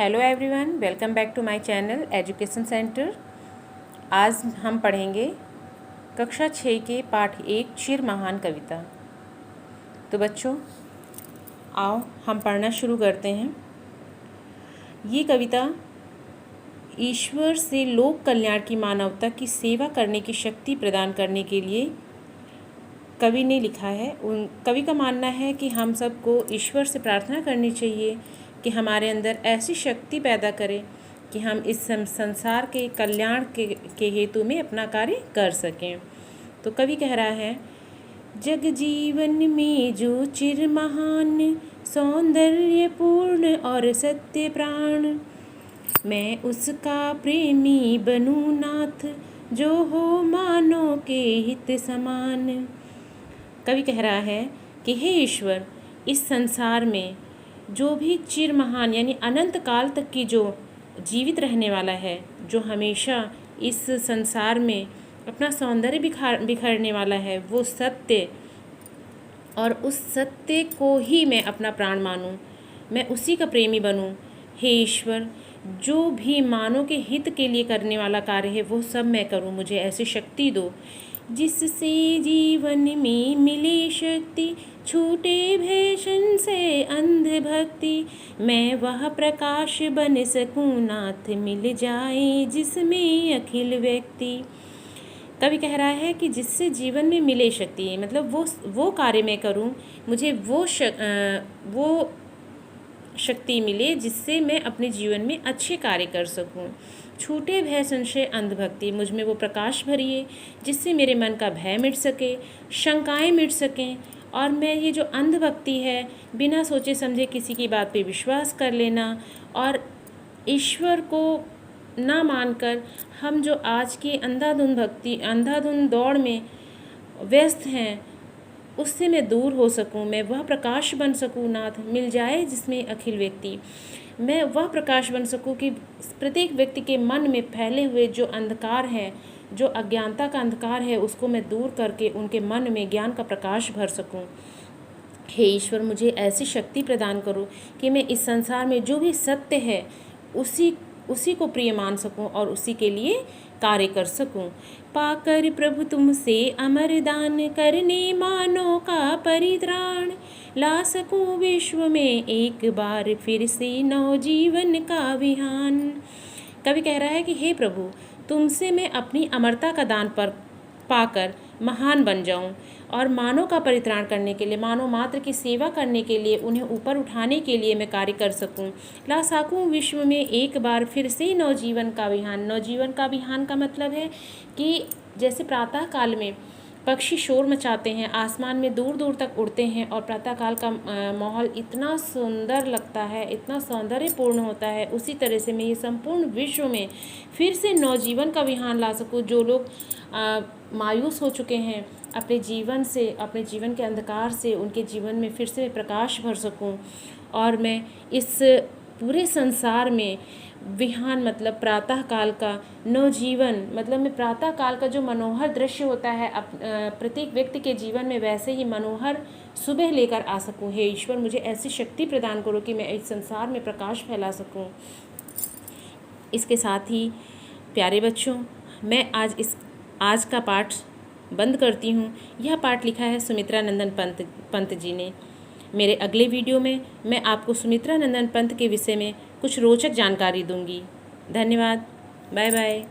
Hello everyone, welcome back to my channel education centre. आज हम पढ़ेंगे कक्षा 6 के पाठ 1 चिर महान कविता। तो बच्चों आओ हम पढ़ना शुरू करते हैं। ये कविता ईश्वर से लोक कल्याण की मानवता की सेवा करने की शक्ति प्रदान करने के लिए कवि ने लिखा है। कवि का मानना है कि हम सबको ईश्वर से प्रार्थना करनी चाहिए कि हमारे अंदर ऐसी शक्ति पैदा करे कि हम इस संसार के कल्याण के हेतु में अपना कार्य कर सकें। तो कवि कह रहा है, जग जीवन में जो चिर महान सौंदर्यपूर्ण और सत्य प्राण, मैं उसका प्रेमी बनूं नाथ, जो हो मानव के हित समान। कवि कह रहा है कि हे ईश्वर, इस संसार में जो भी चिर महान यानी अनंत काल तक की जो जीवित रहने वाला है, जो हमेशा इस संसार में अपना सौंदर्य बिखरने वाला है, वो सत्य, और उस सत्य को ही मैं अपना प्राण मानूं, मैं उसी का प्रेमी बनूं। हे ईश्वर, जो भी मानव के हित के लिए करने वाला कार्य है वो सब मैं करूं, मुझे ऐसी शक्ति दो जिससे जीवन में मिले शक्ति, छूटे भय से अंधभक्ति, मैं वह प्रकाश बन सकूं नाथ, मिल जाए जिसमें अखिल व्यक्ति। कवि कह रहा है कि जिससे जीवन में मिले शक्ति, मतलब वो कार्य मैं करूं, मुझे वो शक्ति मिले जिससे मैं अपने जीवन में अच्छे कार्य कर सकूं। छूटे भय संशय अंधभक्ति, मुझ में वो प्रकाश भरिए जिससे मेरे मन का भय मिट सके, शंकाएं मिट सकें, और मैं ये जो अंधभक्ति है, बिना सोचे समझे किसी की बात पे विश्वास कर लेना और ईश्वर को ना मानकर हम जो आज की अंधाधुंध दौड़ में व्यस्त हैं, उससे मैं दूर हो सकूं, मैं वह प्रकाश बन सकूं नाथ, मिल जाए जिसमें अखिल व्यक्ति। मैं वह प्रकाश बन सकूं कि प्रत्येक व्यक्ति के मन में फैले हुए जो अंधकार है, जो अज्ञानता का अंधकार है, उसको मैं दूर करके उनके मन में ज्ञान का प्रकाश भर सकूं। हे ईश्वर, मुझे ऐसी शक्ति प्रदान करो कि मैं इस संसार में जो भी सत्य है उसी को प्रिय मान सकूं और उसी के लिए कार्य कर सकूं। पाकर प्रभु तुमसे अमर दान, करने मानो का परित्राण, ला सकूं विश्व में एक बार फिर से नवजीवन का विहान। कवि कह रहा है कि हे प्रभु, तुमसे मैं अपनी अमरता का दान पर पाकर महान बन जाऊं और मानव का परित्राण करने के लिए, मानव मात्र की सेवा करने के लिए, उन्हें ऊपर उठाने के लिए मैं कार्य कर सकूं। ला सकूं विश्व में एक बार फिर से नवजीवन का विहान। नवजीवन का विहान का मतलब है कि जैसे प्रातः काल में पक्षी शोर मचाते हैं, आसमान में दूर दूर तक उड़ते हैं और प्रातःकाल का माहौल इतना सुंदर लगता है, इतना सौंदर्यपूर्ण होता है, उसी तरह से मैं ये संपूर्ण विश्व में फिर से नवजीवन का विहान ला सकूं। जो लोग मायूस हो चुके हैं अपने जीवन से, अपने जीवन के अंधकार से, उनके जीवन में फिर से प्रकाश भर सकूं, और मैं इस पूरे संसार में विहान मतलब प्रातः काल का नवजीवन, मतलब मैं प्रातः काल का जो मनोहर दृश्य होता है प्रत्येक व्यक्ति के जीवन में, वैसे ही मनोहर सुबह लेकर आ सकूं। हे ईश्वर, मुझे ऐसी शक्ति प्रदान करो कि मैं इस संसार में प्रकाश फैला सकूं। इसके साथ ही प्यारे बच्चों, मैं आज का पाठ बंद करती हूँ। यह पाठ लिखा है सुमित्रा नंदन पंत जी ने। मेरे अगले वीडियो में मैं आपको सुमित्रा नंदन पंत के विषय में कुछ रोचक जानकारी दूंगी। धन्यवाद, बाय बाय।